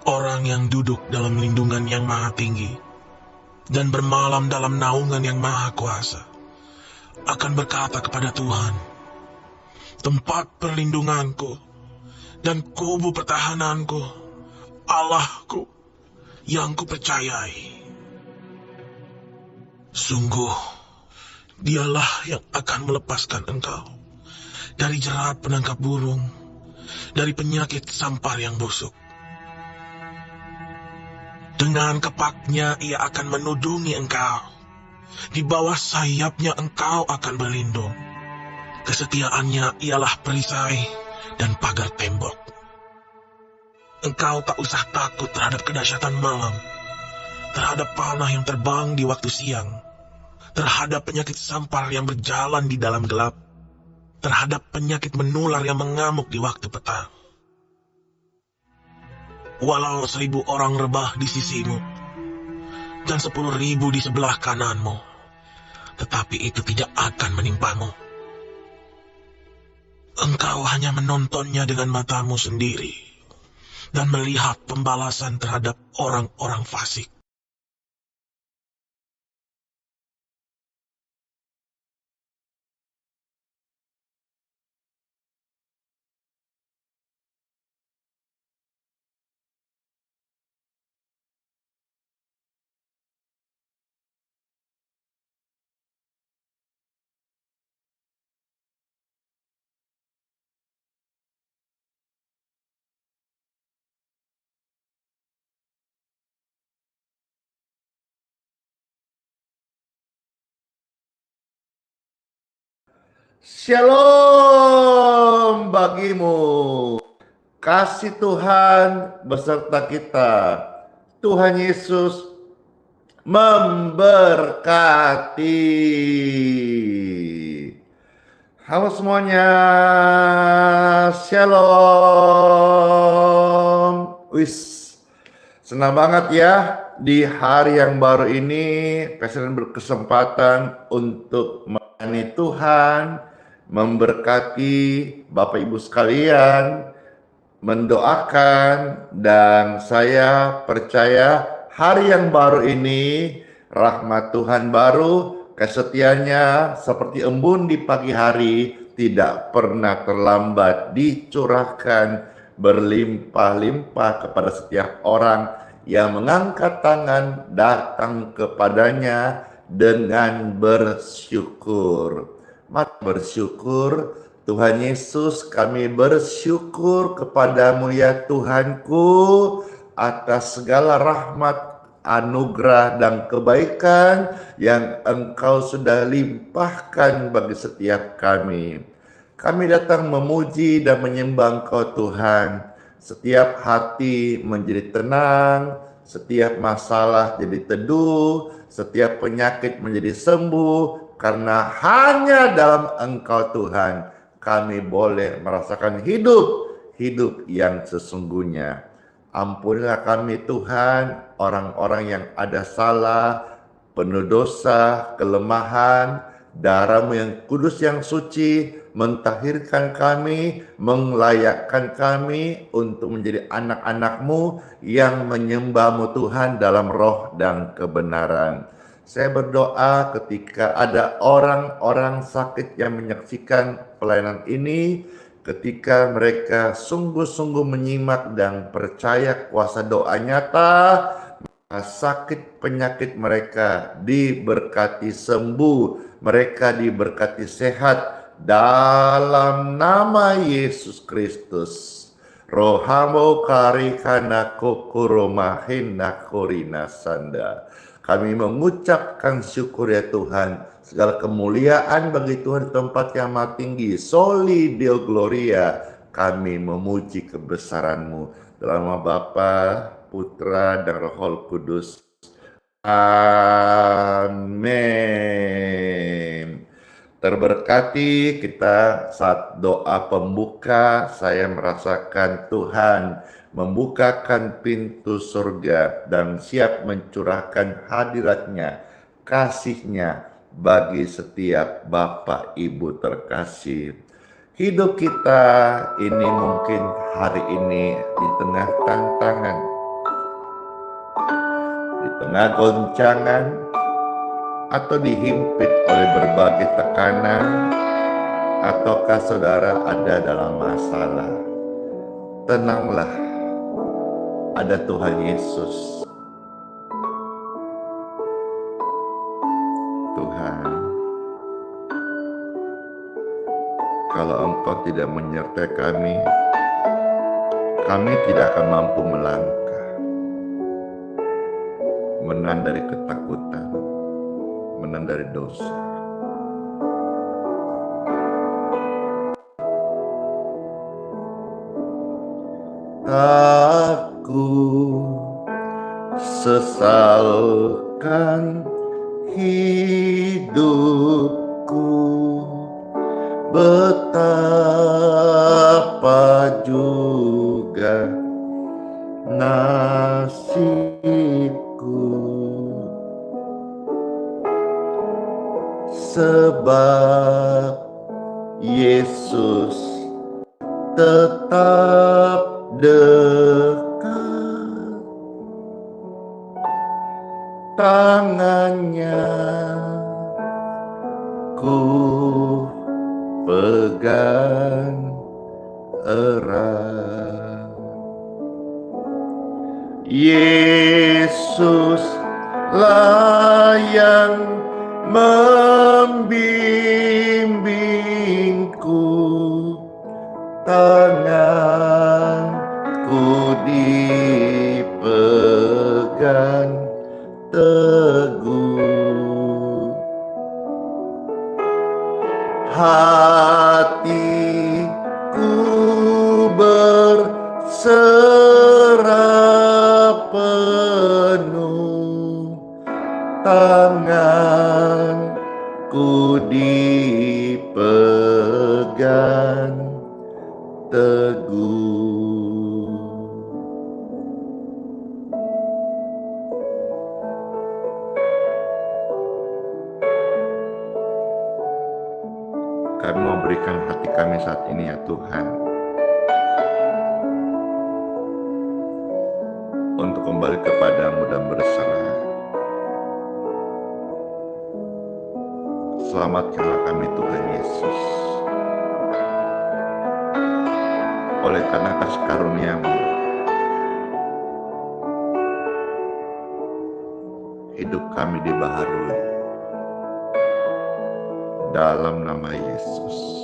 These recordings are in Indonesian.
Orang yang duduk dalam lindungan yang maha tinggi dan bermalam dalam naungan yang maha kuasa akan berkata kepada Tuhan, tempat perlindunganku dan kubu pertahananku, Allahku yang kupercayai. Sungguh, dialah yang akan melepaskan engkau dari jerat penangkap burung, dari penyakit sampar yang busuk. Dengan kepaknya ia akan menudungi engkau. Di bawah sayapnya engkau akan berlindung. Kesetiaannya ialah perisai dan pagar tembok. Engkau tak usah takut terhadap kedahsyatan malam, terhadap panah yang terbang di waktu siang, terhadap penyakit sampar yang berjalan di dalam gelap, terhadap penyakit menular yang mengamuk di waktu petang. Walau 1000 orang rebah di sisimu dan 10.000 di sebelah kananmu, tetapi itu tidak akan menimpamu. Engkau hanya menontonnya dengan matamu sendiri dan melihat pembalasan terhadap orang-orang fasik. Shalom bagimu. Kasih Tuhan beserta kita. Tuhan Yesus memberkati. Halo semuanya. Shalom. Senang banget ya di hari yang baru ini Presiden berkesempatan untuk melayani Tuhan, memberkati Bapak Ibu sekalian, mendoakan, dan saya percaya hari yang baru ini rahmat Tuhan baru, kesetiaannya seperti embun di pagi hari tidak pernah terlambat dicurahkan berlimpah-limpah kepada setiap orang yang mengangkat tangan datang kepadanya dengan bersyukur. Mari bersyukur. Tuhan Yesus, kami bersyukur kepadamu ya Tuhanku atas segala rahmat, anugerah dan kebaikan yang Engkau sudah limpahkan bagi setiap kami. Kami datang memuji dan menyembah Engkau Tuhan. Setiap hati menjadi tenang, setiap masalah jadi teduh, setiap penyakit menjadi sembuh, karena hanya dalam Engkau Tuhan kami boleh merasakan hidup yang sesungguhnya. Ampunilah kami Tuhan, orang-orang yang ada salah, penuh dosa, kelemahan. Darah-Mu yang kudus yang suci mentahirkan kami, melayakkan kami untuk menjadi anak-anak-Mu yang menyembah-Mu Tuhan dalam roh dan kebenaran. Saya berdoa ketika ada orang-orang sakit yang menyaksikan pelayanan ini, ketika mereka sungguh-sungguh menyimak dan percaya kuasa doa nyata, sakit penyakit mereka diberkati sembuh, mereka diberkati sehat dalam nama Yesus Kristus. Rohamo karikana kokuromahina korina sanda. Kami mengucapkan syukur ya Tuhan, segala kemuliaan bagi Tuhan di tempat yang maha tinggi. Soli Deo Gloria, kami memuji kebesaran-Mu. Dalam nama Bapa, Putra, dan Roh Kudus. Amin. Terberkati kita saat doa pembuka, saya merasakan Tuhan membukakan pintu surga dan siap mencurahkan hadiratnya, kasihnya bagi setiap Bapak Ibu terkasih. Hidup kita ini mungkin hari ini di tengah tantangan, di tengah goncangan, atau dihimpit oleh berbagai tekanan, ataukah saudara ada dalam masalah. Tenanglah, ada Tuhan Yesus. Tuhan, kalau Engkau tidak menyertai kami tidak akan mampu melangkah. Menang dari ketakutan, menang dari dosa. Aku sesalkan hidupku, betapa juga nasibku, sebab Yesus tetap dekat, tangannya ku pegang erat. Yesus lah yang membimbingku, tanganku dipegang teguh, hatiku berserah penuh, tanganku dipegang teguh. Kami mau berikan hati kami saat ini ya Tuhan, untuk kembali kepadamu dan berserah. Selamatkanlah kami Tuhan Yesus. Oleh karena kasih karunia-Mu, hidup kami dibaharui. Dalam nama Yesus.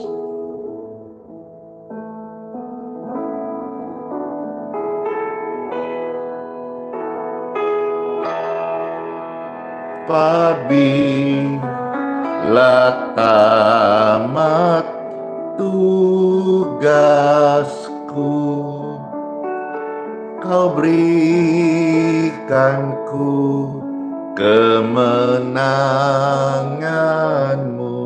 Apabila tamat tugasku, Kau berikanku kemenangan-Mu.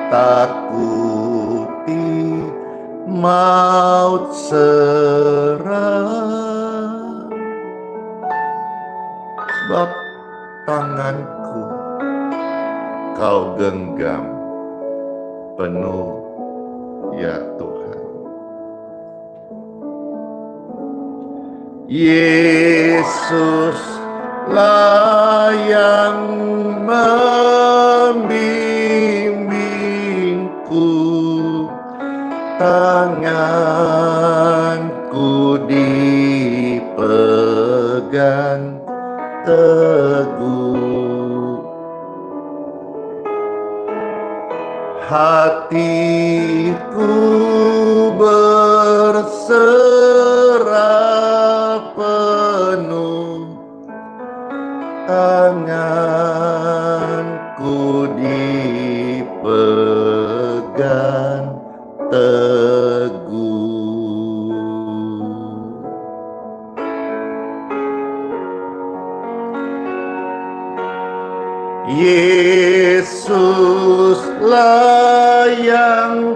Takuti maut serang, sebab tanganku Kau genggam penuh ya Tuhan. Yesus lah yang membimbingku, tanganku dipegang teguh, hatiku berserah penuh, tanganku dipegang teguh. Yesuslah yang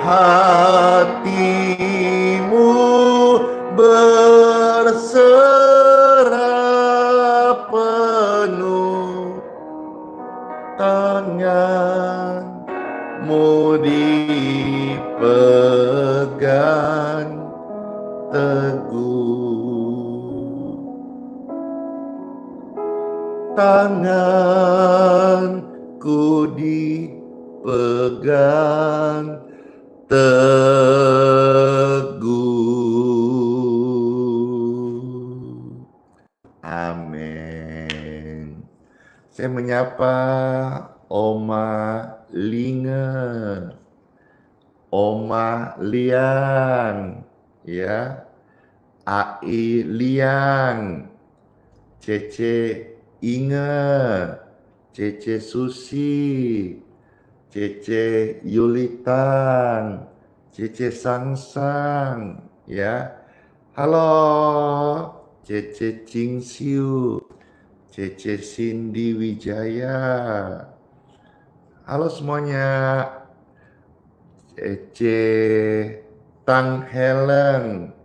hatimu berserah penuh, tanganmu dipegang teguh, tanganku dipegang teguh. Amin. Saya menyapa Oma Linge, Oma Liang, ya, Ai Liang, Cece Inge, Cece Susi, Cece Yulitan, Cece Sangsang, ya. Halo, Cece Cingsiu, Cece Cindy Wijaya. Halo semuanya. Cece Tang Helen,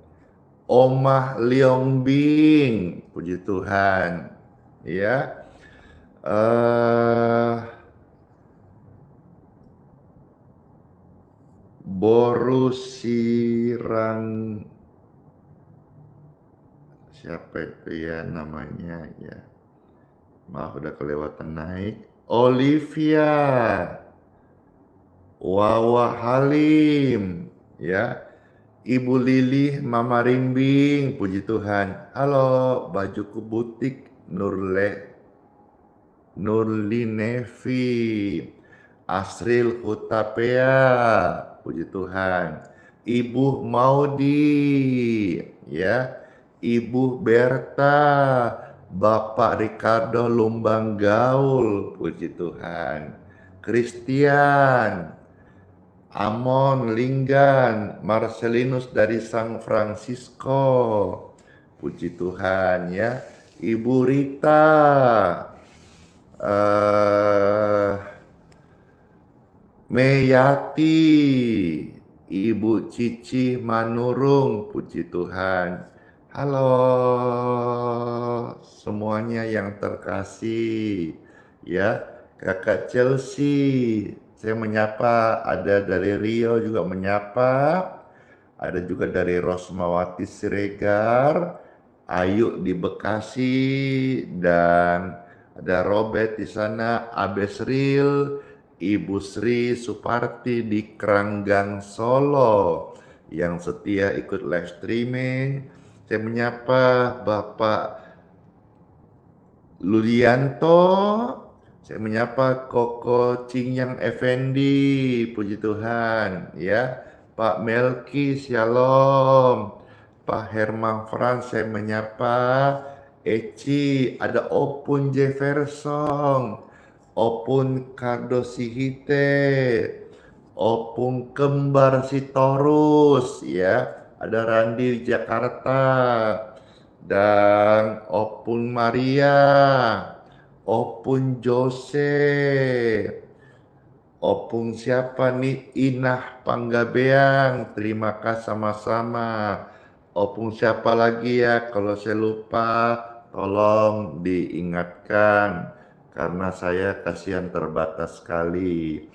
Omah Leong Bing, puji Tuhan, ya. Borusirang, siapa itu ya namanya ya? Maaf udah kelewatan naik. Olivia, Wawa Halim, ya. Ibu Lili, Mama Rimbing, puji Tuhan. Halo, bajuku butik Nurli Nevi, Asril Hutapea, puji Tuhan. Ibu Maudi, ya. Ibu Berta, Bapak Ricardo Lumbang Gaul, puji Tuhan. Christian, Amon Linggan, Marcelinus dari San Francisco, puji Tuhan, ya. Ibu Rita, Meyati, Ibu Cici Manurung, puji Tuhan. Halo semuanya yang terkasih, ya. Kakak Chelsea, saya menyapa, ada dari Rio juga menyapa, ada juga dari Rosmawati Siregar, Ayu di Bekasi, dan ada Robert di sana, Abesril, Ibu Sri Suparti di Keranggang Solo yang setia ikut live streaming. Saya menyapa Bapak Lulianto, saya menyapa Koko Cinyang Effendi, puji Tuhan, ya. Pak Melki, shalom. Pak Herman Frans, saya menyapa. Eci, ada Opun Jefferson, Opun Kardosihite, Opun Kembar Sitorus, ya. Ada Randi di Jakarta, dan Opun Maria, Opun Jose, Opung siapa nih? Inah Panggabean, terima kasih sama-sama. Opung siapa lagi ya? Kalau saya lupa, tolong diingatkan, karena saya kasihan terbatas sekali.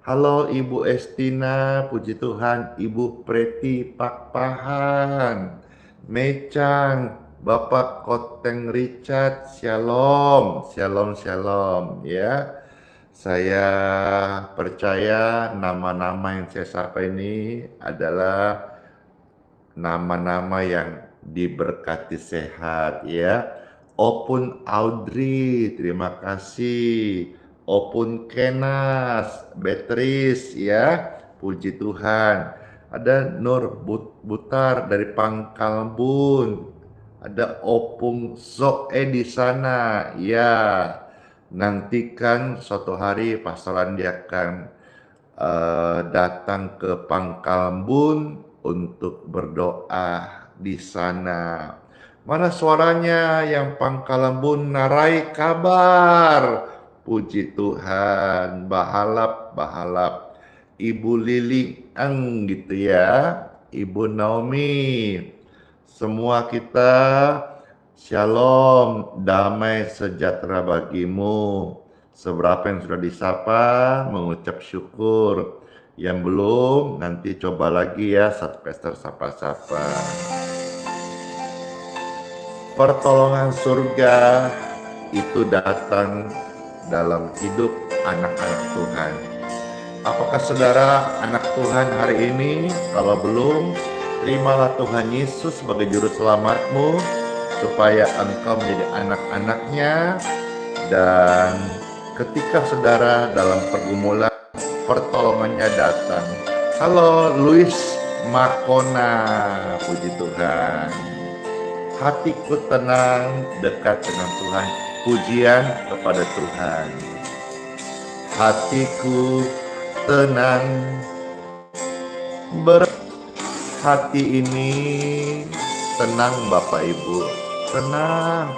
Halo Ibu Estina, puji Tuhan. Ibu Preti Pakpahan, Mecang, Bapak Koteng Richard, shalom, shalom, shalom, ya. Saya percaya nama-nama yang saya sapa ini adalah nama-nama yang diberkati sehat, ya. Opun Audrey, terima kasih. Opun Kenas, Beatrice, ya, puji Tuhan. Ada Nur Butar dari Pangkalbun. Ada Opung Zoe di sana, ya. Nantikan suatu hari Pastor Andi akan datang ke Pangkalbun untuk berdoa di sana. Mana suaranya yang Pangkalbun? Narai kabar. Puji Tuhan, bahalap, bahalap. Ibu Lili Ang gitu ya, Ibu Naomi. Semua kita shalom, damai sejahtera bagimu. Seberapa yang sudah disapa, mengucap syukur. Yang belum, nanti coba lagi ya, Satpester sapa-sapa. Pertolongan surga itu datang dalam hidup anak-anak Tuhan. Apakah saudara anak Tuhan hari ini? Kalau belum, terimalah Tuhan Yesus sebagai juru selamatmu, supaya engkau menjadi anak-anaknya. Dan ketika saudara dalam pergumulan, pertolongannya datang. Halo Luis Makona, puji Tuhan. Hatiku tenang, dekat dengan Tuhan. Pujian kepada Tuhan. Hatiku tenang, hati ini tenang Bapak Ibu, tenang.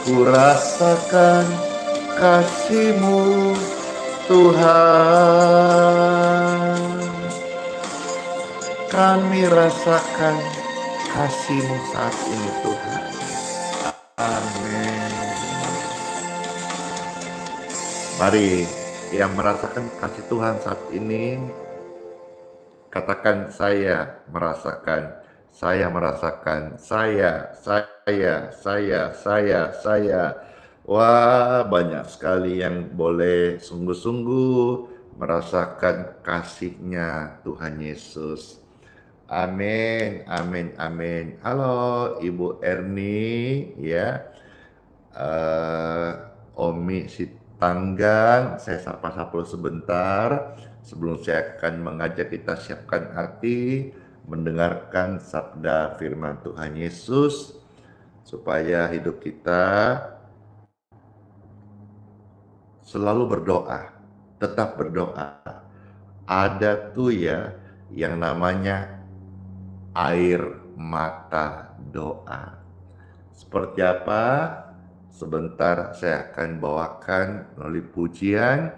Ku rasakan kasih-Mu Tuhan, kami rasakan kasih-Mu saat ini Tuhan. Amin. Mari yang merasakan kasih Tuhan saat ini, katakan saya merasakan, saya. Wah, banyak sekali yang boleh sungguh-sungguh merasakan kasih-Nya Tuhan Yesus. Amin. Halo Ibu Erni ya, Omi Sitanggang, saya sapa-sapa sebentar sebelum saya akan mengajak kita siapkan hati mendengarkan sabda firman Tuhan Yesus, supaya hidup kita selalu berdoa, tetap berdoa. Ada tuh ya yang namanya air mata doa. Seperti apa? Sebentar saya akan bawakan melalui pujian.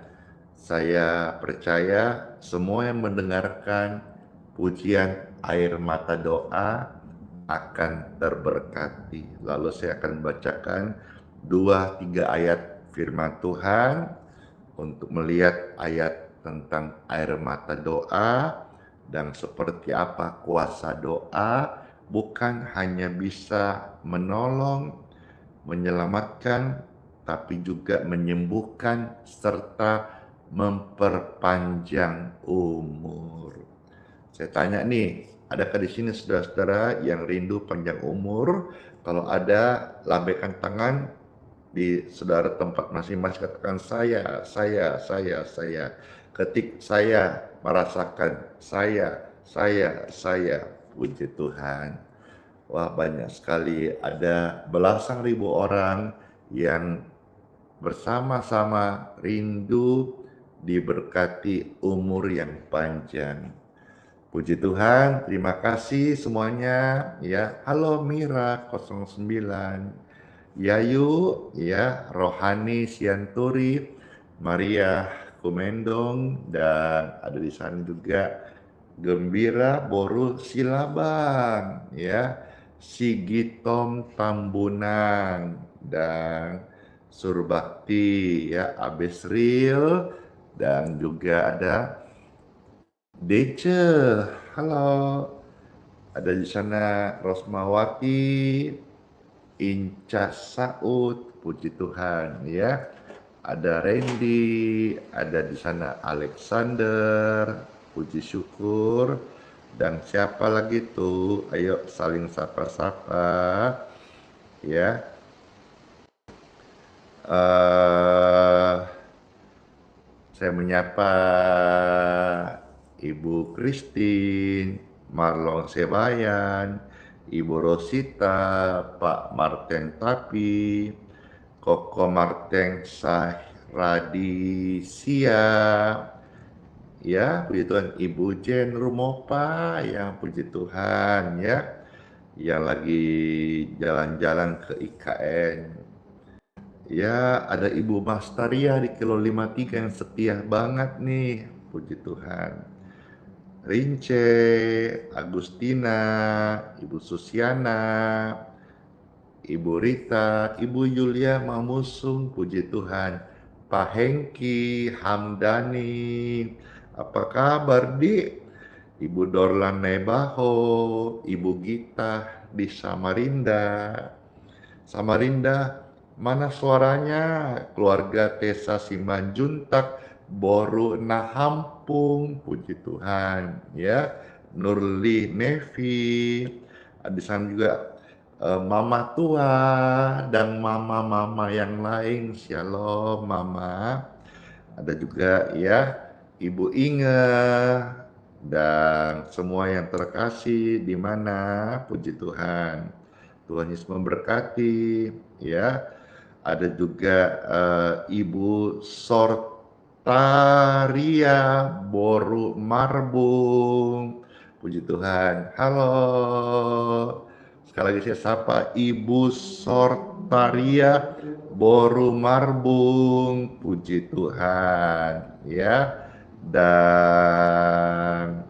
Saya percaya semua yang mendengarkan pujian air mata doa akan terberkati. Lalu saya akan bacakan 2-3 ayat firman Tuhan untuk melihat ayat tentang air mata doa dan seperti apa kuasa doa bukan hanya bisa menolong, menyelamatkan, tapi juga menyembuhkan serta memperpanjang umur. Saya tanya nih, adakah di sini saudara-saudara yang rindu panjang umur? Kalau ada, lambaikan tangan di saudara tempat masing-masing, katakan saya. Ketik saya merasakan, saya. Puji Tuhan. Wah, banyak sekali, ada belasan ribu orang yang bersama-sama rindu diberkati umur yang panjang. Puji Tuhan, terima kasih semuanya ya. Halo Mira 09, Yayu ya, Rohani Sianturi, Maria Kumendong, dan ada di sana juga Gembira Boru Silabang ya, Sigitom Tambunan, dan Surbakti ya, Abesril, dan juga ada Dece. Halo. Ada di sana Rosmawati, Inca Saud, puji Tuhan ya. Ada Randy, ada di sana Alexander, puji syukur. Dan siapa lagi tuh? Ayo saling sapa-sapa ya. Saya menyapa Ibu Christine, Marlon Sebayan, Ibu Rosita, Pak Martin Tapi, Koko Martin Sahradisia, ya puji Tuhan. Ibu Jen Rumopa, yang puji Tuhan ya, yang lagi jalan-jalan ke IKN. Ya, ada Ibu Mastaria di kilo 53 yang setia banget nih. Puji Tuhan. Rince, Agustina, Ibu Susiana, Ibu Rita, Ibu Yulia Mamusung, puji Tuhan. Pak Hengki, Hamdani, apa kabar Di? Ibu Dorlan Nebaho, Ibu Gita di Samarinda. Samarinda, mana suaranya? Keluarga Tesa Simanjuntak, Boru Nahampung, puji Tuhan ya. Nurli Nevi, di sana juga Mama Tua dan mama-mama yang lain, Shalom Mama. Ada juga ya Ibu Inge dan semua yang terkasih di mana, puji Tuhan. Tuhan Yesus memberkati ya. Ada juga Ibu Sortaria Boru Marbung. Puji Tuhan. Halo. Sekali lagi saya sapa Ibu Sortaria Boru Marbung. Puji Tuhan ya. Dan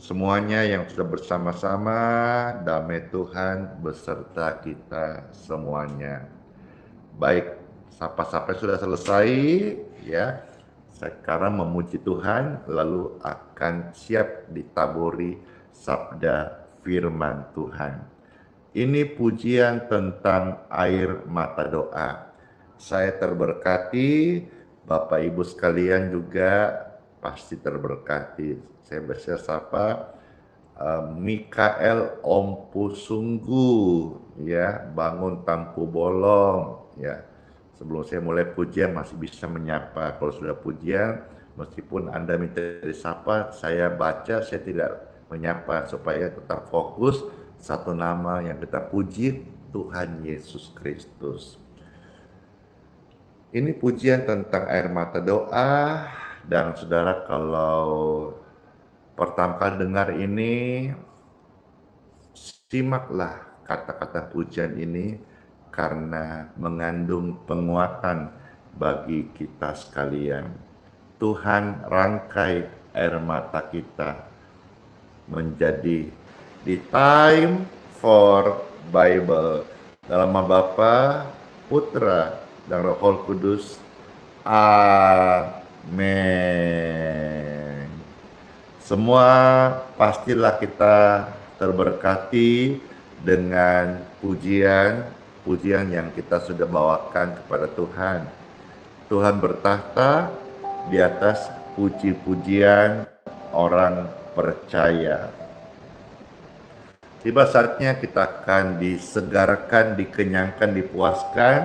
semuanya yang sudah bersama-sama, damai Tuhan beserta kita semuanya. Baik, sapa-sapa sudah selesai ya. Sekarang memuji Tuhan, lalu akan siap ditaburi sabda firman Tuhan. Ini pujian tentang air mata doa. Saya terberkati, Bapak Ibu sekalian juga pasti terberkati. Saya bersapa Mikael Ompu Sunggu ya, bangun Tampu Bolong ya. Sebelum saya mulai pujian masih bisa menyapa. Kalau sudah pujian, meskipun Anda minta disapa, saya baca, saya tidak menyapa supaya tetap fokus satu nama yang kita puji, Tuhan Yesus Kristus. Ini pujian tentang air mata doa, dan saudara kalau pertama kali dengar ini, simaklah kata-kata pujian ini karena mengandung penguatan bagi kita sekalian. Tuhan rangkai air mata kita menjadi the time for Bible. Dalam nama Bapa, Putra, dan Roh Kudus. Amin. Semua pastilah kita terberkati dengan pujian yang kita sudah bawakan kepada Tuhan. Tuhan bertahta di atas puji-pujian orang percaya. Tiba saatnya kita akan disegarkan, dikenyangkan, dipuaskan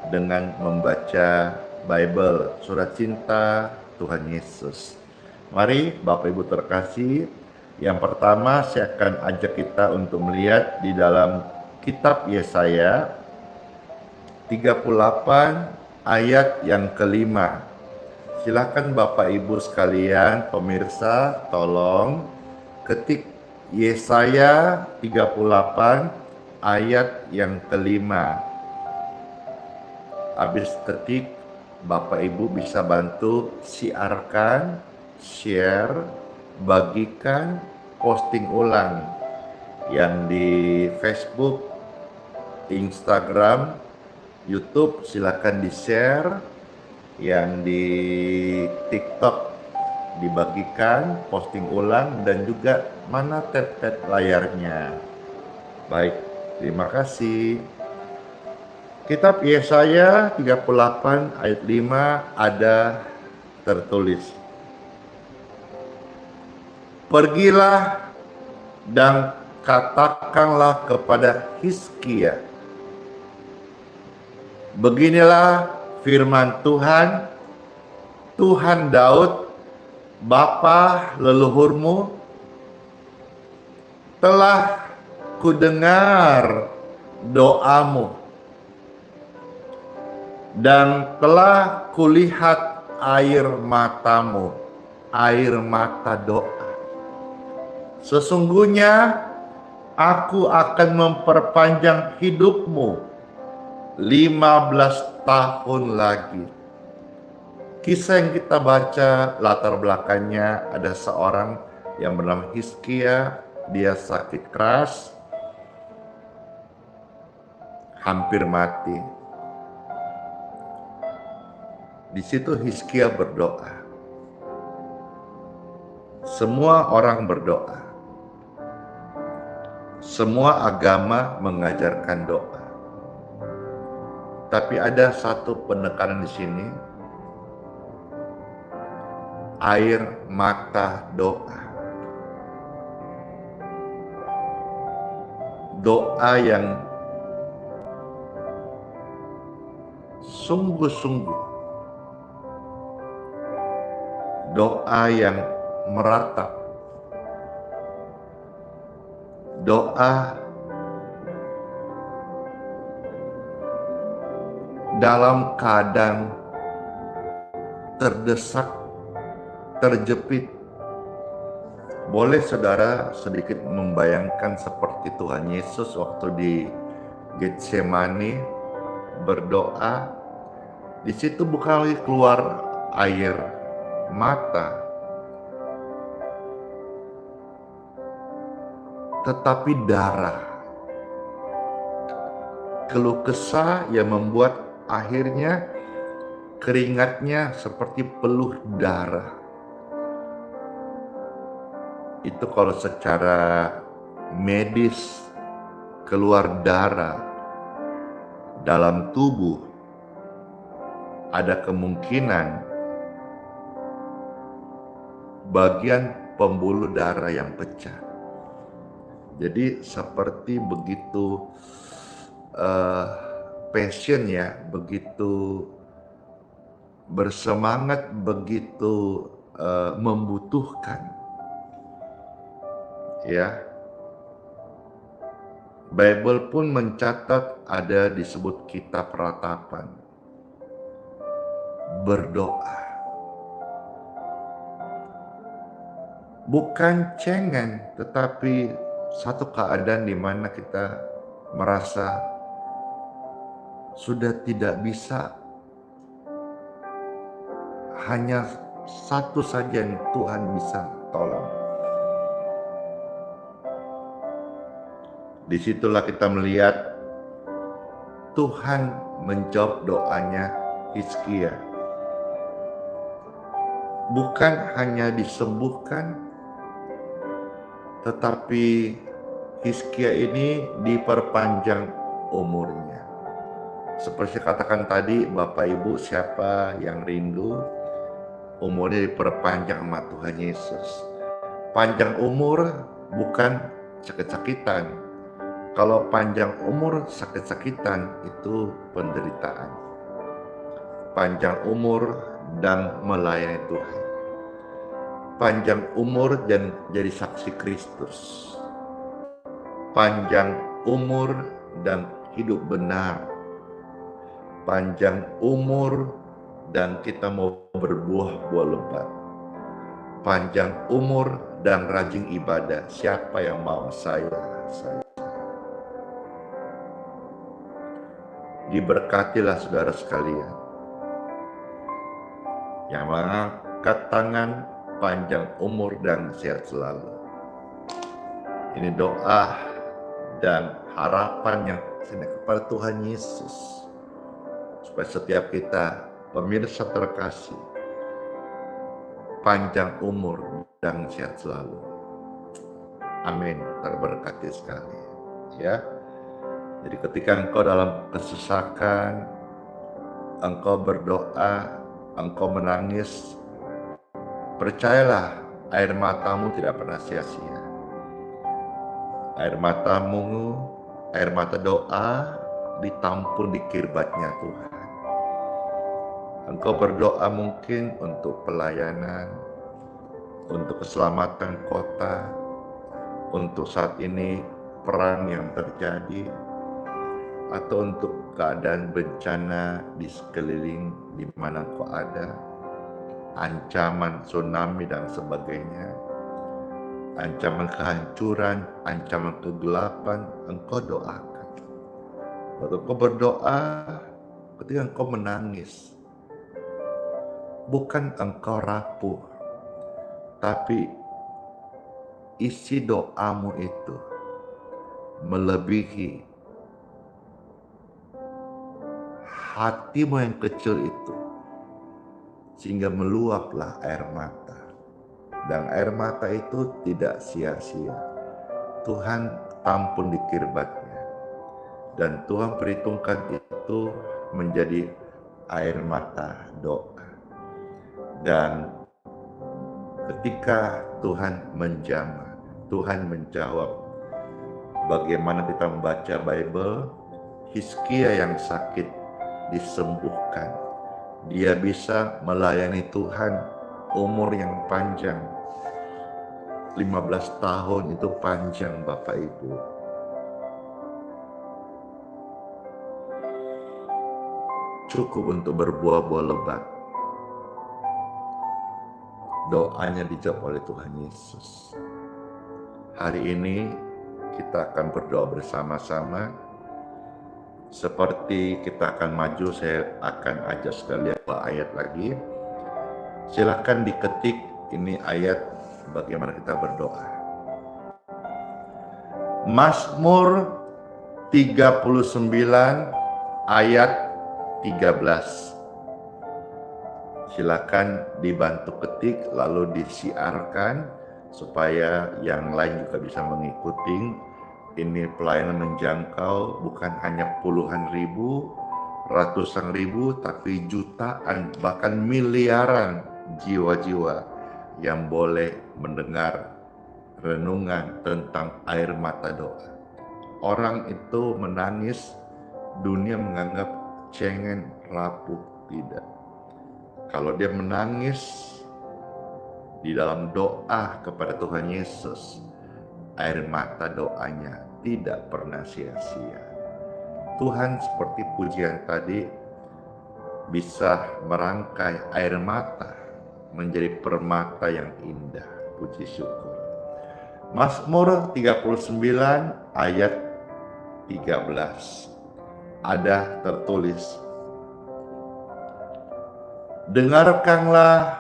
dengan membaca Bible, surat cinta Tuhan Yesus. Mari Bapak Ibu terkasih, yang pertama saya akan ajak kita untuk melihat di dalam kitab Yesaya 38 ayat yang kelima. Silakan Bapak Ibu sekalian, pemirsa, tolong ketik Yesaya 38 ayat yang kelima. Habis ketik, Bapak Ibu bisa bantu siarkan, share, bagikan, posting ulang yang di Facebook, Instagram, YouTube silakan di-share, yang di TikTok dibagikan, posting ulang, dan juga mana tab-tab layarnya. Baik, terima kasih. Kitab Yesaya 38 ayat 5 ada tertulis, pergilah dan katakanlah kepada Hizkia, beginilah firman Tuhan, Tuhan Daud, Bapa leluhurmu, telah kudengar doamu dan telah kulihat air matamu, air mata doa. Sesungguhnya aku akan memperpanjang hidupmu 15 tahun lagi. Kisah yang kita baca latar belakangnya ada seorang yang bernama Hizkia. Dia sakit keras, hampir mati. Di situ Hizkia berdoa. Semua orang berdoa. Semua agama mengajarkan doa. Tapi ada satu penekanan di sini. Air mata doa. Doa yang sungguh-sungguh. Doa yang meratap. Doa dalam keadaan terdesak, terjepit. Boleh saudara sedikit membayangkan seperti Tuhan Yesus waktu di Getsemani berdoa. Di situ bukan lagi keluar air mata, tetapi darah. Keluh kesah yang membuat akhirnya keringatnya seperti peluh darah. Itu kalau secara medis keluar darah dalam tubuh, ada kemungkinan bagian pembuluh darah yang pecah. Jadi seperti begitu passion ya, begitu bersemangat, begitu membutuhkan. Ya, Bible pun mencatat ada disebut kitab ratapan. Berdoa. Bukan cengen, tetapi satu keadaan di mana kita merasa sudah tidak bisa, hanya satu saja yang Tuhan bisa tolong. Disitulah kita melihat Tuhan menjawab doanya Hizkia. Bukan hanya disembuhkan, tetapi Hizkia ini diperpanjang umurnya. Seperti katakan tadi, Bapak Ibu, siapa yang rindu umurnya diperpanjang sama Tuhan Yesus. Panjang umur bukan sakit-sakitan. Kalau panjang umur sakit-sakitan itu penderitaan. Panjang umur dan melayani Tuhan. Panjang umur dan jadi saksi Kristus. Panjang umur dan hidup benar. Panjang umur dan kita mau berbuah-buah lebat. Panjang umur dan rajin ibadah. Siapa yang mau? Saya. Diberkatilah saudara sekalian yang mengangkat tangan, panjang umur dan sehat selalu. Ini doa dan harapan yang kepada Tuhan Yesus, supaya setiap kita pemirsa terkasih panjang umur dan sehat selalu. Amin. Terberkati sekali ya. Jadi ketika engkau dalam kesesakan, engkau berdoa, engkau menangis, percayalah air matamu tidak pernah sia-sia. Air matamu, air mata doa ditampung di kirbatnya Tuhan. Engkau berdoa mungkin untuk pelayanan, untuk keselamatan kota, untuk saat ini perang yang terjadi, atau untuk keadaan bencana di sekeliling di mana kau ada, ancaman tsunami dan sebagainya, ancaman kehancuran, ancaman kegelapan, engkau doakan. Waktu kau berdoa, ketika engkau menangis, bukan engkau rapuh, tapi isi doamu itu melebihi hatimu yang kecil itu, sehingga meluaplah air mata. Dan air mata itu tidak sia-sia. Tuhan tampun di kirbatnya. Dan Tuhan perhitungkan itu menjadi air mata doa. Dan ketika Tuhan menjamah, Tuhan menjawab. Bagaimana kita membaca Bible, Hizkia yang sakit disembuhkan. Dia bisa melayani Tuhan umur yang panjang. 15 tahun itu panjang Bapak Ibu. Cukup untuk berbuah-buah lebat. Doanya dijawab oleh Tuhan Yesus. Hari ini kita akan berdoa bersama-sama. Seperti kita akan maju, saya akan ajak sekalian dua ayat lagi. Silakan diketik ini ayat bagaimana kita berdoa. Mazmur 39 ayat 13. Silakan dibantu ketik lalu disiarkan supaya yang lain juga bisa mengikuti. Ini pelayanan menjangkau bukan hanya puluhan ribu, ratusan ribu, tapi jutaan bahkan miliaran jiwa-jiwa yang boleh mendengar renungan tentang air mata doa. Orang itu menangis, dunia menganggap cengeng, rapuh, tidak. Kalau dia menangis di dalam doa kepada Tuhan Yesus, air mata doanya tidak pernah sia-sia. Tuhan seperti pujian tadi bisa merangkai air mata menjadi permata yang indah. Puji syukur. Mazmur 39 ayat 13 ada tertulis, dengarkanlah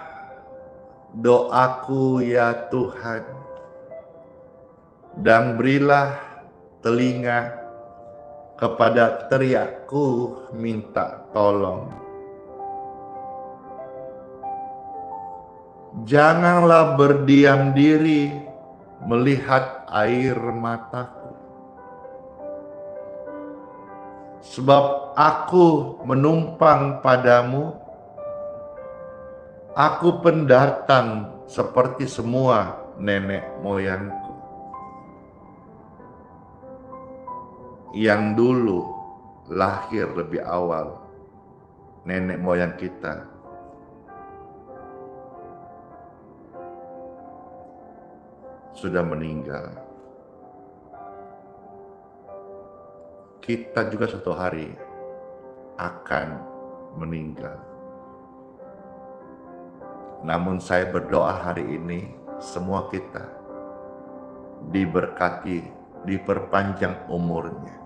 doaku ya Tuhan, dan berilah telinga kepada teriakku minta tolong. Janganlah berdiam diri melihat air mataku, sebab aku menumpang padamu. Aku pendatang seperti semua nenek moyangku, yang dulu lahir lebih awal. Nenek moyang kita sudah meninggal. Kita juga suatu hari akan meninggal. Namun saya berdoa hari ini semua kita diberkati, diperpanjang umurnya.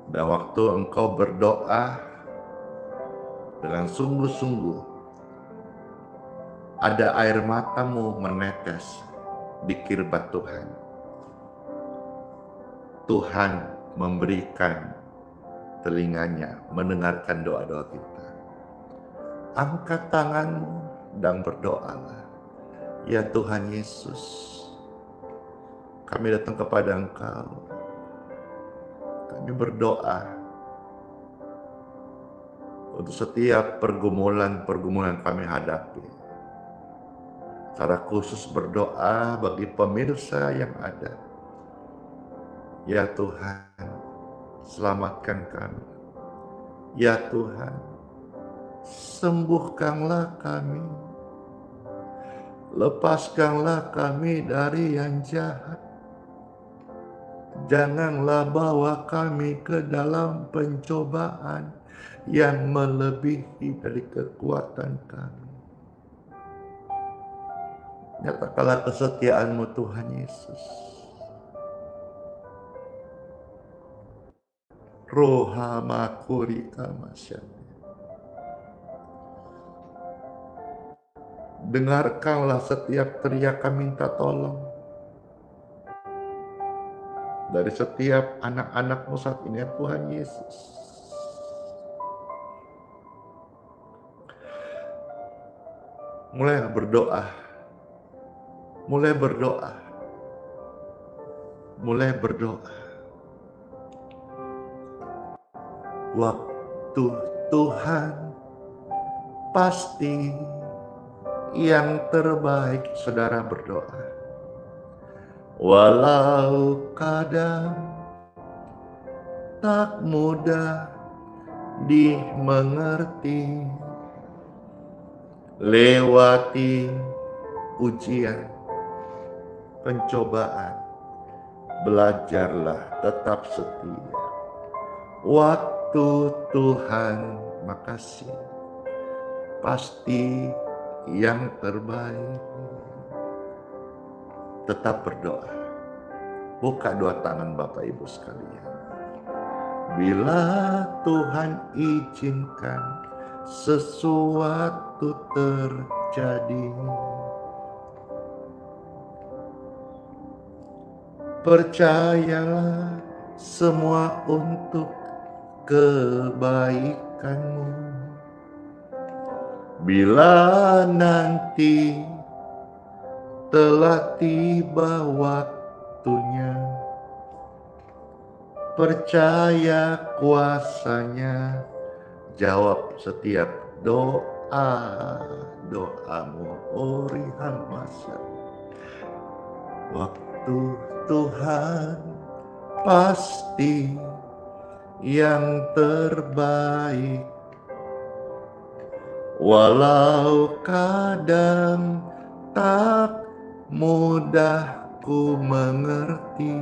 Dan waktu engkau berdoa dengan sungguh-sungguh, ada air matamu menetes di kirbat Tuhan. Tuhan memberikan telinganya mendengarkan doa-doa kita. Angkat tanganmu dan berdoalah. Ya Tuhan Yesus, kami datang kepada Engkau. Kami berdoa untuk setiap pergumulan-pergumulan kami hadapi. Secara khusus berdoa bagi pemirsa yang ada. Ya Tuhan, selamatkan kami. Ya Tuhan, sembuhkanlah kami. Lepaskanlah kami dari yang jahat. Janganlah bawa kami ke dalam pencobaan yang melebihi dari kekuatan kami. Nyatakanlah kesetiaan-Mu Tuhan Yesus. Rohama kurika masyami. Dengarkanlah setiap teriakan minta tolong dari setiap anak-anak-Mu saat ini, ya Tuhan Yesus. Mulai berdoa, mulai berdoa, mulai berdoa. Waktu Tuhan pasti yang terbaik, saudara berdoa. Walau kadang tak mudah dimengerti, lewati ujian, pencobaan, belajarlah tetap setia. Waktu Tuhan, makasih, pasti yang terbaik. Tetap berdoa. Buka dua tangan Bapak Ibu sekalian. Bila Tuhan izinkan sesuatu terjadi, percayalah semua untuk kebaikanmu. Bila nanti telah tiba waktunya, percaya kuasanya, jawab setiap doamu. Orihan masa. Waktu Tuhan pasti yang terbaik. Walau kadang tak mudah ku mengerti,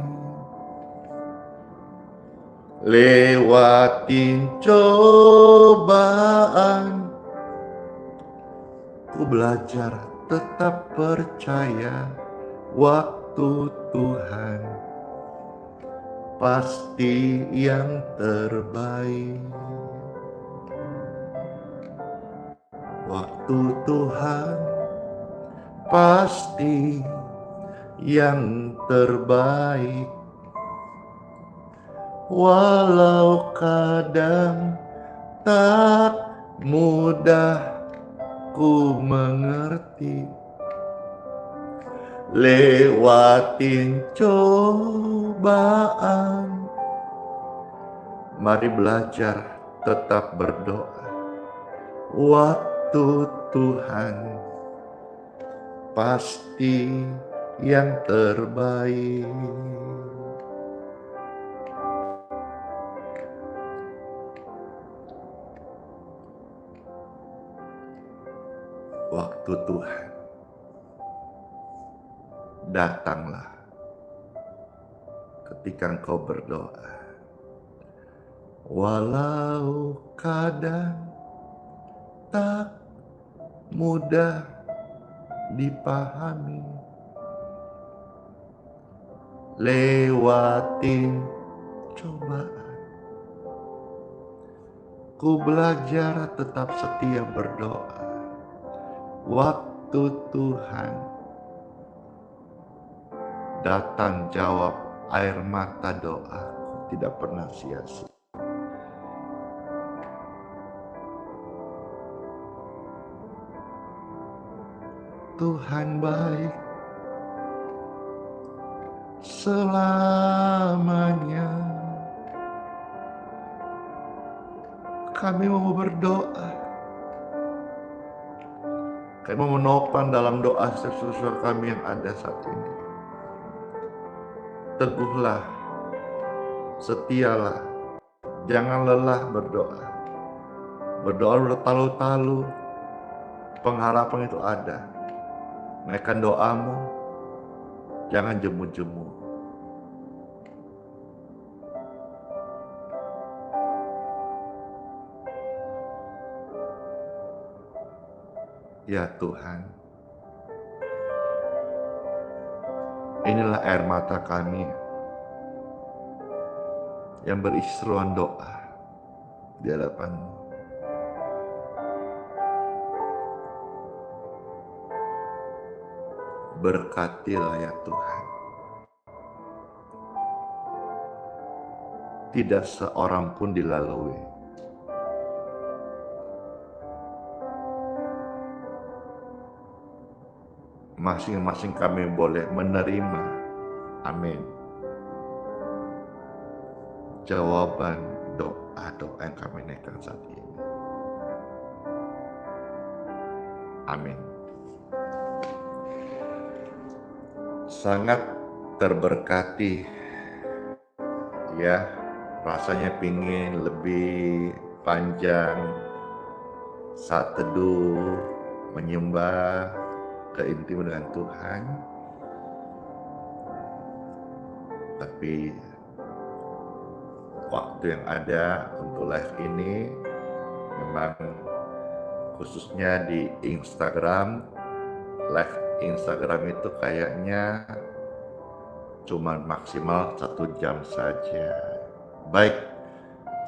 lewatin cobaan, ku belajar tetap percaya. Waktu Tuhan pasti yang terbaik. Waktu Tuhan pasti yang terbaik. Walau kadang tak mudah ku mengerti, lewatin cobaan, mari belajar tetap berdoa. Waktu Tuhan pasti yang terbaik. Waktu Tuhan datanglah ketika engkau berdoa. Walau kadang tak mudah dipahami, lewatin cobaan, ku belajar tetap setia berdoa. Waktu Tuhan datang, jawab air mata doaku tidak pernah sia-sia. Tuhan baik selamanya. Kami mau berdoa. Kami mau menopang dalam doa saudara kami yang ada saat ini. Teguhlah, setialah, jangan lelah berdoa. Berdoa bertalu-talu, pengharapan itu ada. Naikkan doamu, jangan jemu-jemu. Ya Tuhan, inilah air mata kami yang berisi seruan doa di hadapan-Mu. Berkatilah ya Tuhan. Tidak seorang pun dilalui. Masing-masing kami boleh menerima, amin, jawaban doa-doa yang kami naikkan saat ini. Amin. Sangat terberkati ya, rasanya pingin lebih panjang saat teduh, menyembah, keintiman dengan Tuhan. Tapi waktu yang ada untuk live ini memang khususnya di Instagram, live Instagram itu kayaknya cuma maksimal 1 jam saja. Baik,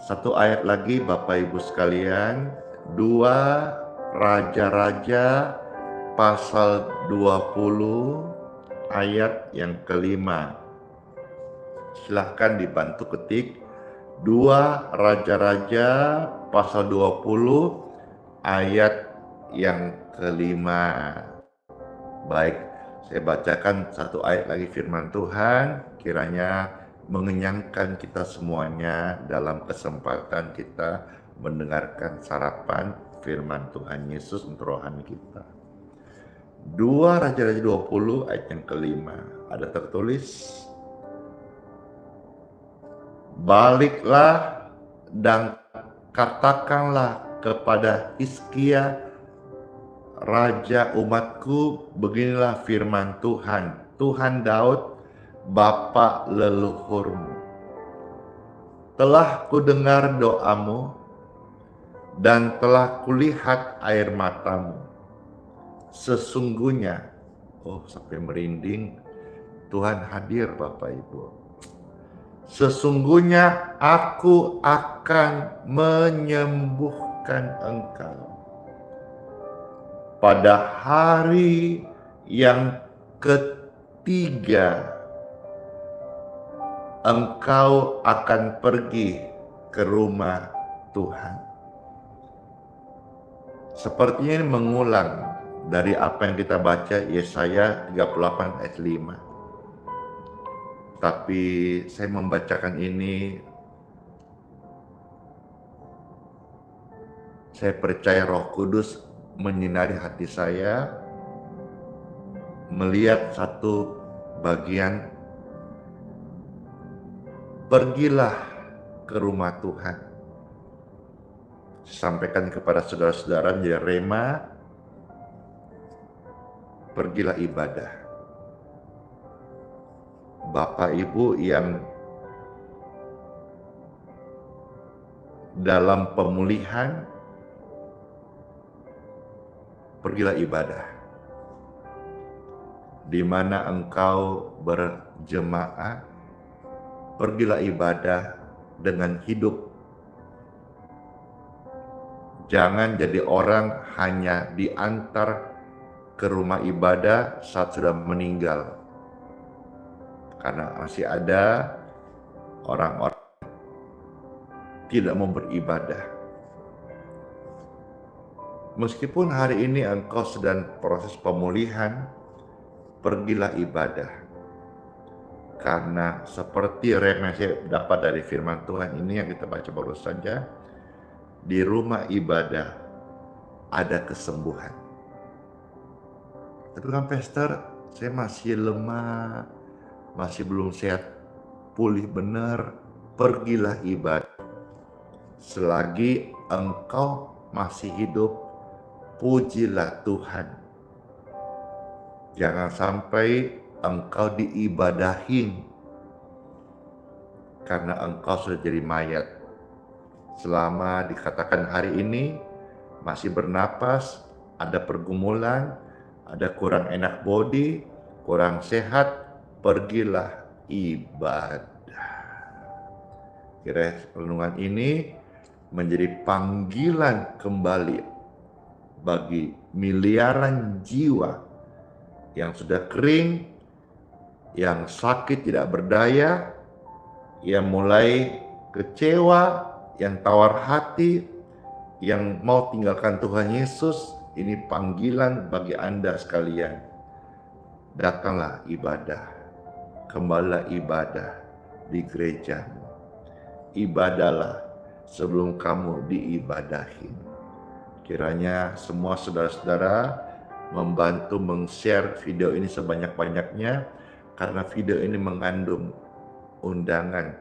satu ayat lagi Bapak Ibu sekalian, 2 Raja-Raja pasal 20 ayat yang kelima. Silahkan dibantu ketik 2 Raja-Raja pasal 20 ayat yang kelima. Baik, saya bacakan satu ayat lagi firman Tuhan, kiranya mengenyangkan kita semuanya dalam kesempatan kita mendengarkan sarapan firman Tuhan Yesus untuk rohani kita. 2 Raja-Raja 20 ayat yang kelima, ada tertulis, baliklah dan katakanlah kepada Hizkia raja umatku, beginilah firman Tuhan, Tuhan Daud, bapa leluhurmu. Telah kudengar doamu dan telah kulihat air matamu. Sesungguhnya, sampai merinding, Tuhan hadir Bapak Ibu. Sesungguhnya aku akan menyembuhkan engkau. Pada hari yang ketiga, engkau akan pergi ke rumah Tuhan. Sepertinya ini mengulang dari apa yang kita baca Yesaya 38 ayat 5. Tapi saya membacakan ini, saya percaya Roh Kudus menyinari hati saya, melihat satu bagian, pergilah ke rumah Tuhan. Sampaikan kepada saudara-saudara di Rema, pergilah ibadah. Bapak Ibu yang dalam pemulihan, pergilah ibadah. Di mana engkau berjemaah, pergilah ibadah dengan hidup. Jangan jadi orang hanya diantar ke rumah ibadah saat sudah meninggal. Karena masih ada orang-orang tidak mau beribadah. Meskipun hari ini engkau sedang proses pemulihan, pergilah ibadah. Karena seperti yang saya dapat dari firman Tuhan ini yang kita baca baru saja, di rumah ibadah ada kesembuhan. Tapi kan Pastor, saya masih lemah, masih belum sehat, pulih benar. Pergilah ibadah. Selagi engkau masih hidup, pujilah Tuhan. Jangan sampai engkau diibadahin karena engkau sudah jadi mayat. Selama dikatakan hari ini masih bernapas, ada pergumulan, ada kurang enak body, kurang sehat, pergilah ibadah. Kiranya renungan ini menjadi panggilan kembali bagi miliaran jiwa yang sudah kering, yang sakit tidak berdaya, yang mulai kecewa, yang tawar hati, yang mau tinggalkan Tuhan Yesus. Ini panggilan bagi Anda sekalian. Datanglah ibadah, kembalilah ibadah di gerejamu. Ibadahlah sebelum kamu diibadahin. Kiranya semua saudara-saudara membantu meng-share video ini sebanyak-banyaknya, karena video ini mengandung undangan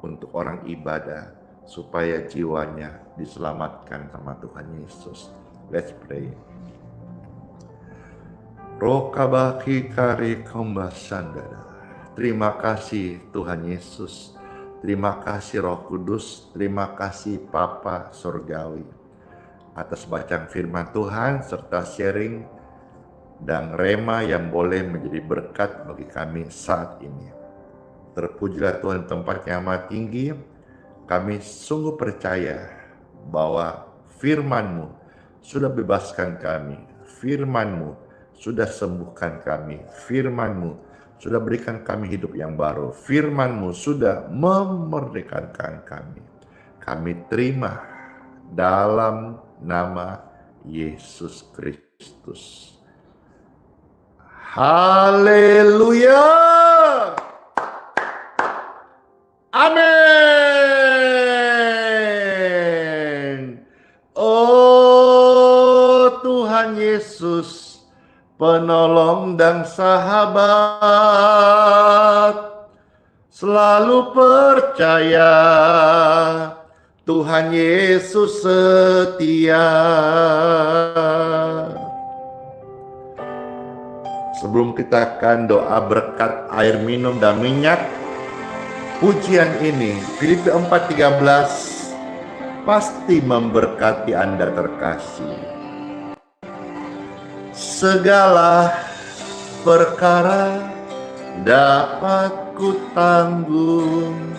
untuk orang ibadah supaya jiwanya diselamatkan sama Tuhan Yesus. Let's pray. Rokabaki kari kombasandara. Terima kasih Tuhan Yesus. Terima kasih Roh Kudus. Terima kasih Papa Surgawi atas bacaan firman Tuhan serta sharing dan rema yang boleh menjadi berkat bagi kami saat ini. Terpujilah Tuhan tempat yang amat tinggi. Kami sungguh percaya bahwa firman-Mu sudah bebaskan kami. Firman-Mu sudah sembuhkan kami. Firman-Mu sudah berikan kami hidup yang baru. Firman-Mu sudah memerdekakan kami. Kami terima dalam nama Yesus Kristus. Haleluya. Amin. Oh Tuhan Yesus, penolong dan sahabat, selalu percaya Tuhan Yesus setia. Sebelum kita akan doa berkat air minum dan minyak, pujian ini Filipi 4:13 pasti memberkati Anda terkasih. Segala perkara dapat kutanggung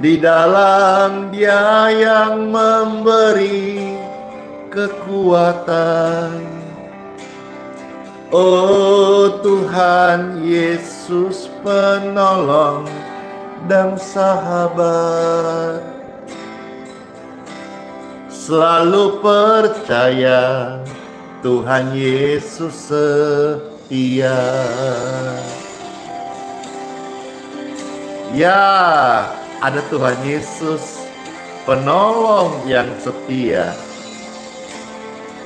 di dalam Dia yang memberi kekuatan. Oh Tuhan Yesus, penolong dan sahabat, selalu percaya Tuhan Yesus setia. Ya, ada Tuhan Yesus, penolong yang setia,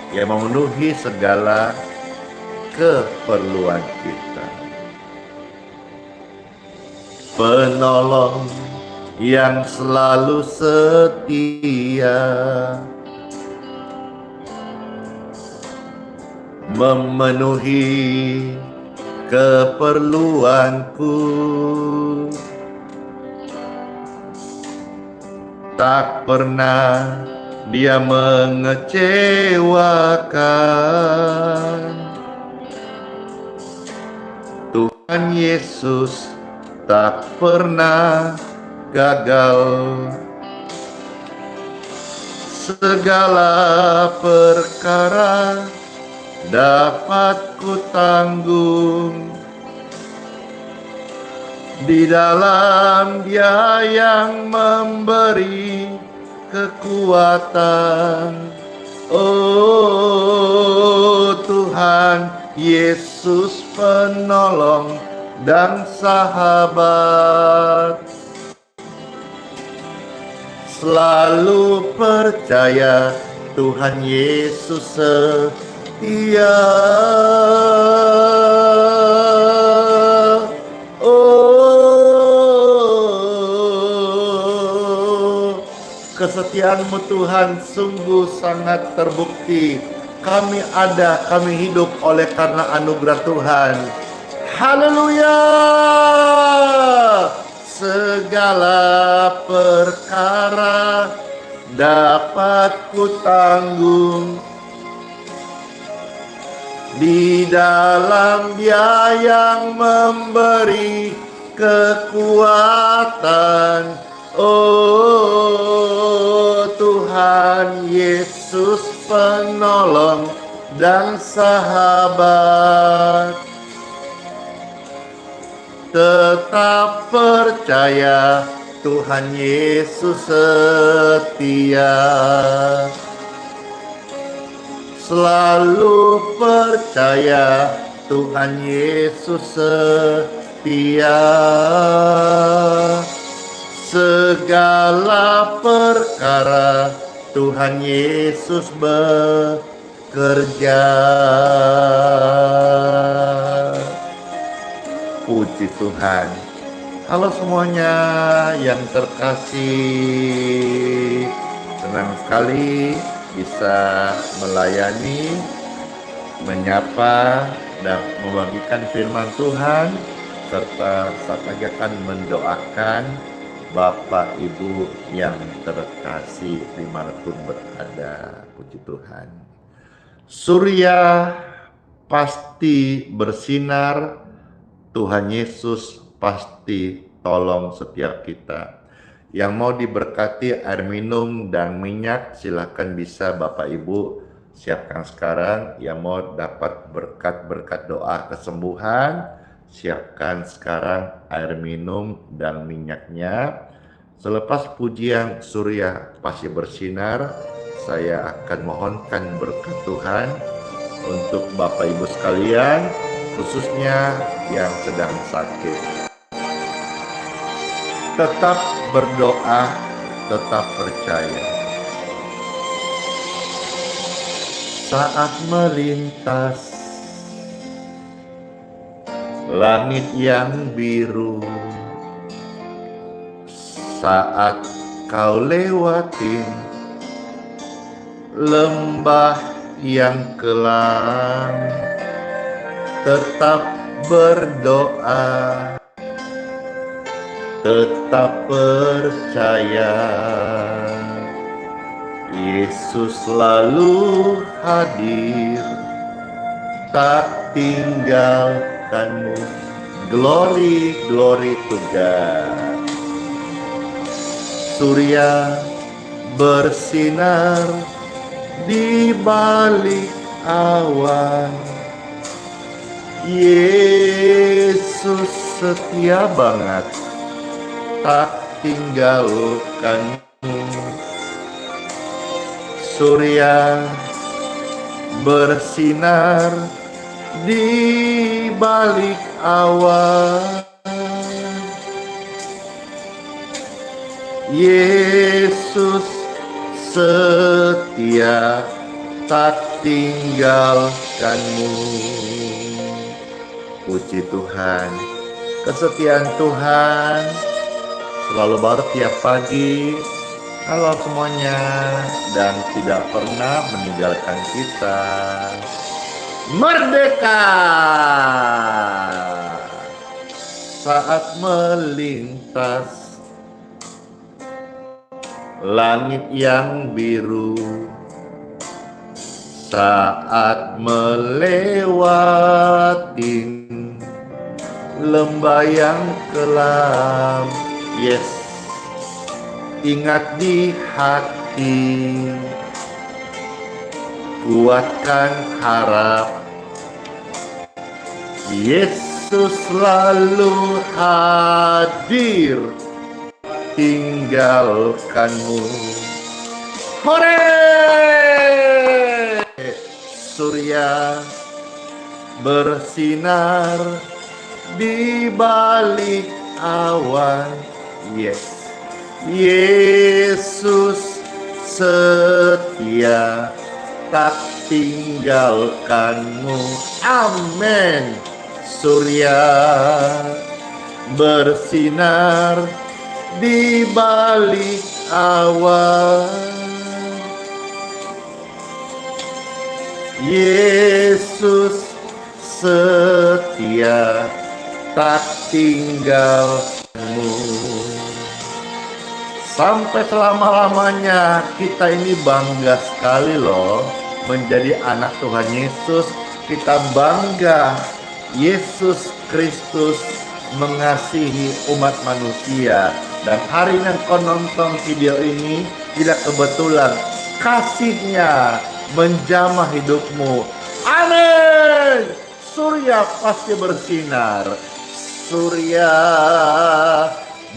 yang memenuhi segala keperluan kita. Penolong yang selalu setia, memenuhi keperluanku. Tak pernah Dia mengecewakan. Tuhan Yesus tak pernah gagal. Segala perkara dapat kutanggung di dalam Dia yang memberi kekuatan. Oh Tuhan Yesus, penolong dan sahabat, selalu percaya Tuhan Yesus setia. Oh, kesetiaan-Mu Tuhan sungguh sangat terbukti. Kami ada, kami hidup oleh karena anugerah Tuhan. Haleluya. Segala perkara dapat kutanggung di dalam Dia yang memberi kekuatan. Oh Tuhan Yesus penolong dan sahabat, tetap percaya Tuhan Yesus setia. Selalu percaya Tuhan Yesus setia. Segala perkara Tuhan Yesus bekerja. Puji Tuhan. Halo semuanya yang terkasih, senang sekali bisa melayani, menyapa, dan membagikan firman Tuhan, serta saat lagi akan mendoakan Bapak Ibu yang terkasih dimanapun berada. Puji Tuhan. Surya pasti bersinar, Tuhan Yesus pasti tolong setiap kita. Yang mau diberkati air minum dan minyak, silakan bisa Bapak Ibu siapkan sekarang. Yang mau dapat berkat-berkat doa kesembuhan, siapkan sekarang air minum dan minyaknya. Selepas pujian surya pasti bersinar, saya akan mohonkan berkat Tuhan untuk Bapak Ibu sekalian, khususnya yang sedang sakit. Tetap berdoa, tetap percaya. Saat melintas langit yang biru, saat kau lewatin lembah yang kelam, tetap berdoa, tetap percaya. Yesus selalu hadir, tak tinggalkanmu. Glory, glory to God. Surya bersinar di balik awan. Yesus setia banget, tak tinggalkanmu. Surya bersinar di balik awan. Yesus setia, tak tinggalkanmu. Puji Tuhan. Kesetiaan Tuhan selalu baru tiap pagi. Halo semuanya, dan tidak pernah meninggalkan kita. Merdeka! Saat melintas langit yang biru, saat melewati lembah yang kelam. Yes, ingat di hati, kuatkan harap. Yesus selalu hadir, tinggalkanmu. Hore! Surya bersinar di balik awan. Yes, Yesus setia, tak tinggalkanmu. Amin. Surya bersinar di balik awan. Yesus setia, tak tinggalkanmu. Sampai selama-lamanya kita ini bangga sekali loh menjadi anak Tuhan Yesus. Kita bangga Yesus Kristus mengasihi umat manusia. Dan hari ini kau nonton video ini, tidak kebetulan kasihnya menjamah hidupmu. Amin. Surya pasti bersinar. Surya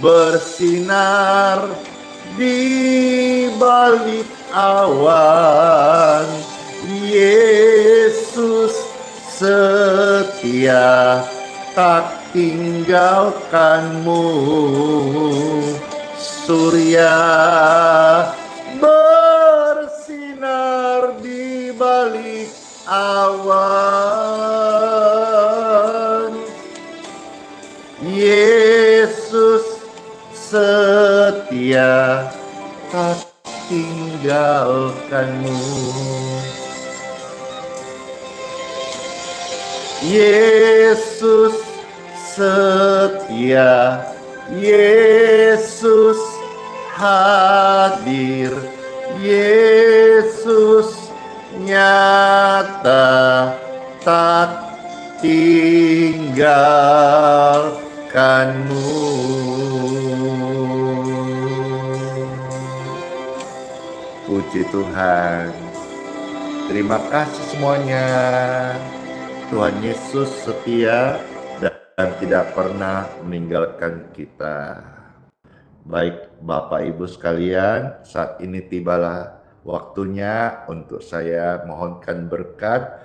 bersinar di balik awan. Yesus setia, tak tinggalkanmu. Surya bersinar di balik awan. Yesus setia, tak tinggalkanmu. Yesus setia, Yesus hadir, Yesus nyata, tak tinggalkanmu. Puji Tuhan. Terima kasih semuanya. Tuhan Yesus setia dan tidak pernah meninggalkan kita. Baik Bapak Ibu sekalian, saat ini tibalah waktunya untuk saya mohonkan berkat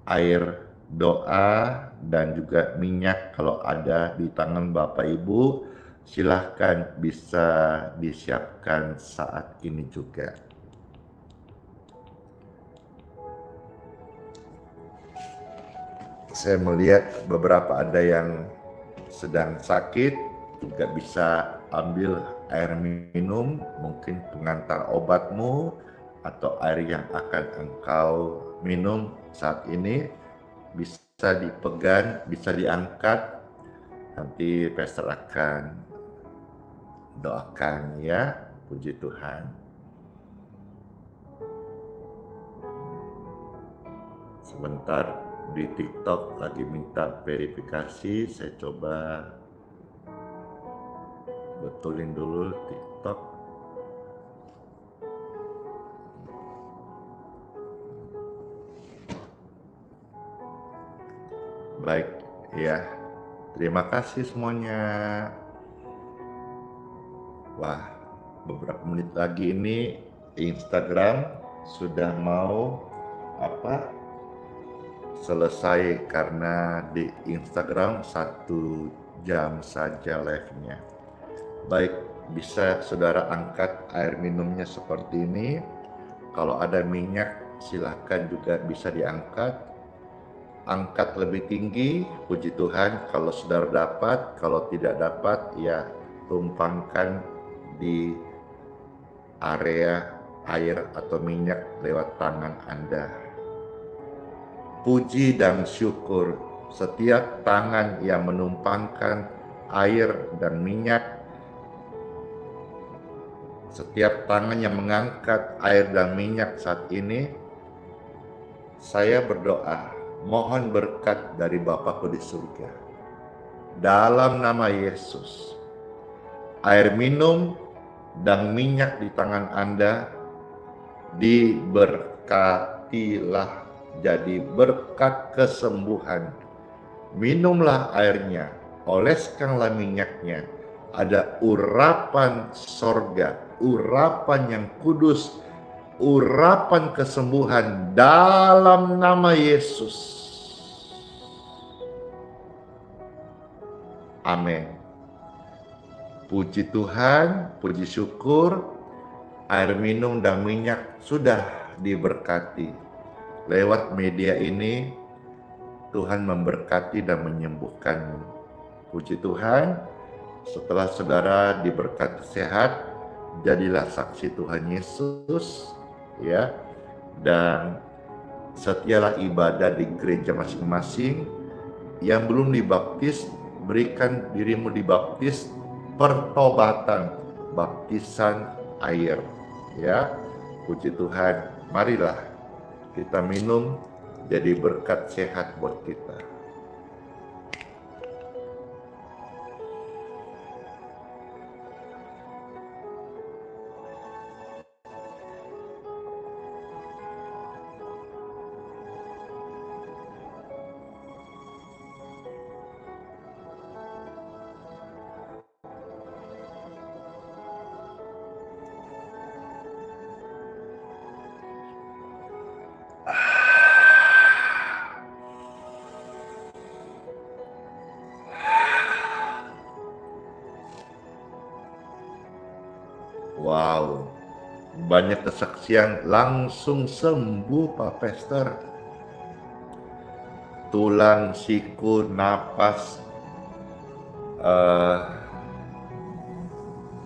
air doa dan juga minyak kalau ada di tangan Bapak Ibu. Silahkan bisa disiapkan saat ini juga. Saya melihat beberapa ada yang sedang sakit, juga bisa ambil air minum, mungkin pengantar obatmu atau air yang akan engkau minum saat ini bisa dipegang, bisa diangkat. Nanti pastor akan doakan ya. Puji Tuhan. Sebentar, di TikTok lagi minta verifikasi, saya coba betulin dulu TikTok. Baik, ya. Terima kasih semuanya. Wah, beberapa menit lagi ini Instagram sudah mau selesai, karena di Instagram 1 jam saja live-nya. Baik, bisa saudara angkat air minumnya seperti ini. Kalau ada minyak silahkan juga bisa diangkat. Angkat lebih tinggi, puji Tuhan. Kalau saudara dapat, kalau tidak dapat ya tumpangkan di area air atau minyak lewat tangan Anda. Puji dan syukur setiap tangan yang menumpangkan air dan minyak, setiap tangan yang mengangkat air dan minyak saat ini. Saya berdoa, mohon berkat dari Bapakku di surga. Dalam nama Yesus, air minum dan minyak di tangan Anda diberkatilah, jadi berkat kesembuhan. Minumlah airnya, oleskanlah minyaknya. Ada urapan sorga, urapan yang kudus, urapan kesembuhan dalam nama Yesus. Amin. Puji Tuhan, puji syukur, air minum dan minyak sudah diberkati. Lewat media ini, Tuhan memberkati dan menyembuhkanmu. Puji Tuhan, setelah saudara diberkati sehat, jadilah saksi Tuhan Yesus, ya. Dan setialah ibadah di gereja masing-masing. Yang belum dibaptis, berikan dirimu dibaptis, pertobatan, baptisan air, ya. Puji Tuhan, marilah kita minum, jadi berkat sehat buat kita. banyak kesaksian langsung sembuh Pak Pester. Tulang, siku, napas,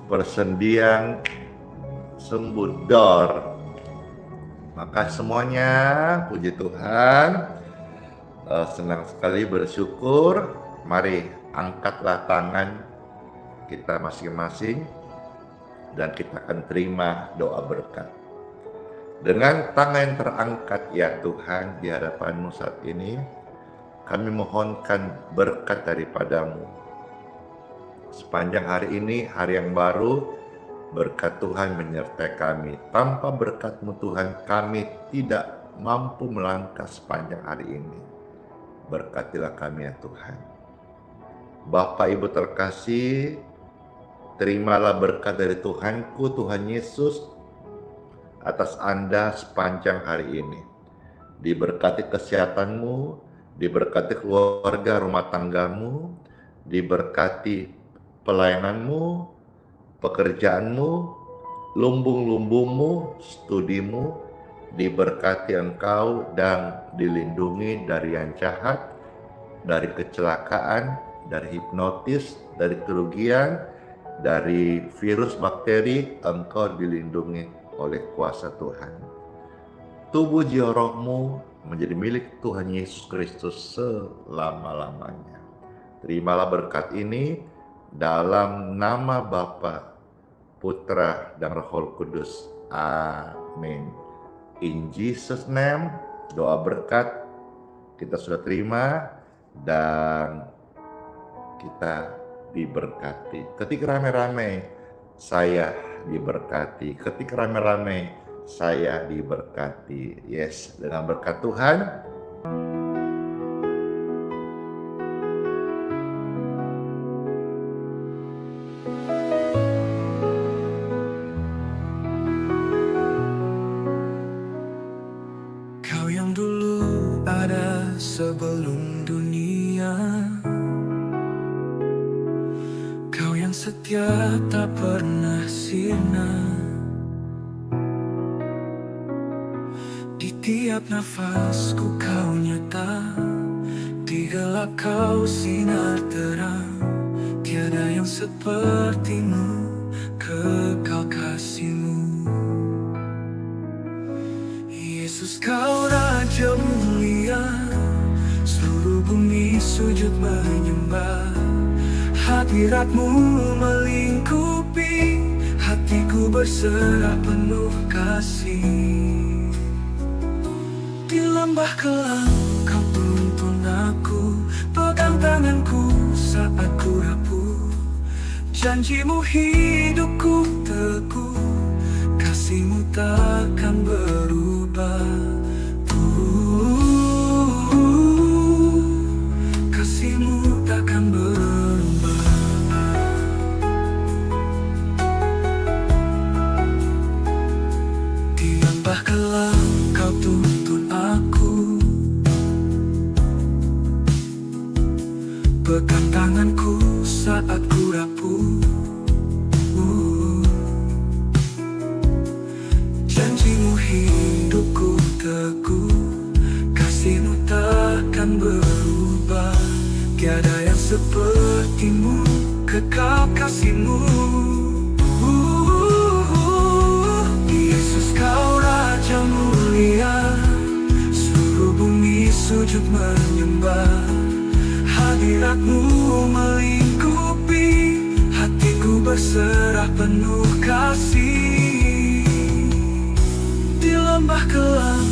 persendian sembuh, dor. Maka semuanya puji Tuhan, senang sekali, bersyukur. Mari angkatlah tangan kita masing-masing dan kita akan terima doa berkat. Dengan tangan yang terangkat ya Tuhan di hadapan-Mu saat ini, kami mohonkan berkat daripada-Mu. Sepanjang hari ini, hari yang baru, berkat Tuhan menyertai kami. Tanpa berkat-Mu Tuhan, kami tidak mampu melangkah sepanjang hari ini. Berkatilah kami ya Tuhan. Bapak Ibu terkasih, terimalah berkat dari Tuhanku, Tuhan Yesus, atas Anda sepanjang hari ini. Diberkati kesehatan-Mu, diberkati keluarga rumah tanggamu, diberkati pelayanan-Mu, pekerjaan-Mu, lumbung-lumbungmu, studimu, diberkati engkau dan dilindungi dari yang jahat, dari kecelakaan, dari hipnotis, dari kerugian, dari virus bakteri. Engkau dilindungi oleh kuasa Tuhan. Tubuh jiwa rohmu menjadi milik Tuhan Yesus Kristus selama-lamanya. Terimalah berkat ini dalam nama Bapa, Putra, dan Roh Kudus. Amin. In Jesus name, doa berkat kita sudah terima dan kita diberkati. Ketika rame-rame, saya diberkati. Ketika rame-rame, saya diberkati. Yes, dengan berkat Tuhan. Kau yang dulu ada sebelum dunia, Kau yang setia tak pernah sirna. Di tiap nafasku Kau nyata, di gelap Kau sinar terang. Tiada yang seperti-Mu, kekal kasih-Mu. Yesus Kau Raja mulia, seluruh bumi sujud menyembah. Hadirat-Mu melingkupi, hatiku berserah penuh kasih. Di lembah kelam Kau tuntun aku, pegang tanganku saat ku rapuh. Janji-Mu hidupku teguh, kasih-Mu takkan berubah. Kasih-Mu takkan berubah. Di lembah kelam Kau tuntun aku, pegang tanganku saat ku rapuh. Janji-Mu hidupku teguh, kasih-Mu takkan berubah. Tiada yang seperti-Mu, kekal kasih-Mu. Yesus Kau Raja mulia, seluruh bumi sujud menyembah. Hadirat-Mu melingkupi, hatiku berserah penuh kasih. Di lembah kelam